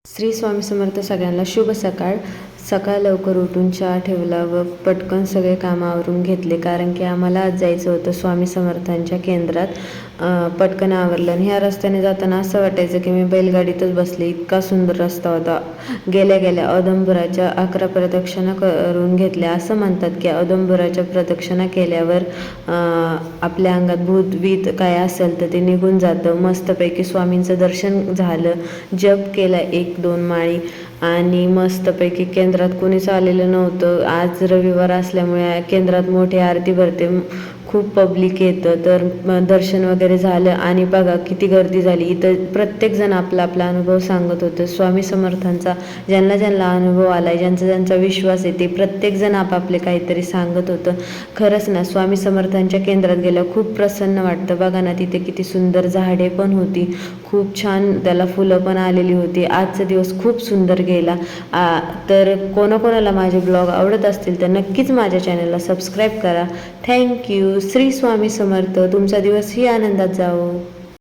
श्री स्वामी समर्थ सगळ्यांना शुभ सकाळ. सकाळ लवकर उठून चहा ठेवला व पटकन सगळे कामं आवरून घेतले, कारण की आम्हाला आज जायचं होतं स्वामी समर्थांच्या केंद्रात. पटकन आवरलं आणि ह्या रस्त्याने जाताना असं वाटायचं की मी बैलगाडीतच बसले, इतका सुंदर रस्ता होता. गेल्या गेल्या औदुंबराच्या 11 प्रदक्षिणा करून घेतल्या. असं म्हणतात की औदुंबराच्या प्रदक्षिणा केल्यावर आपल्या अंगात भूत वीत काय असेल तर ते निघून जातं. मस्तपैकी स्वामींचं दर्शन झालं, जप केला 1-2 माळी आणि मस्तपैकी केंद्रात कोणीच आलेलं नव्हतं. आज रविवार असल्यामुळे केंद्रात मोठी आरती भरते, खूप पब्लिक येतं. तर दर्शन वगैरे झालं आणि बघा किती गर्दी झाली. इथं प्रत्येकजण आपला आपला अनुभव सांगत होतं. स्वामी समर्थांचा ज्यांना ज्यांना अनुभव आला आहे, ज्यांचा ज्यांचा विश्वास आहे, ते प्रत्येकजण आपापले काहीतरी सांगत होतं. खरंच ना, स्वामी समर्थांच्या केंद्रात गेलं खूप प्रसन्न वाटतं. बघा ना, तिथे किती सुंदर झाडे पण होती, खूप छान त्याला फुलं पण आलेली होती. आजचा दिवस खूप सुंदर गेला. तर कोणाकोणाला माझे ब्लॉग आवडत असतील तर नक्कीच माझ्या चॅनलला सबस्क्राईब करा. थँक्यू. श्री स्वामी समर्थ. तुमचा दिवसही आनंदात जावो.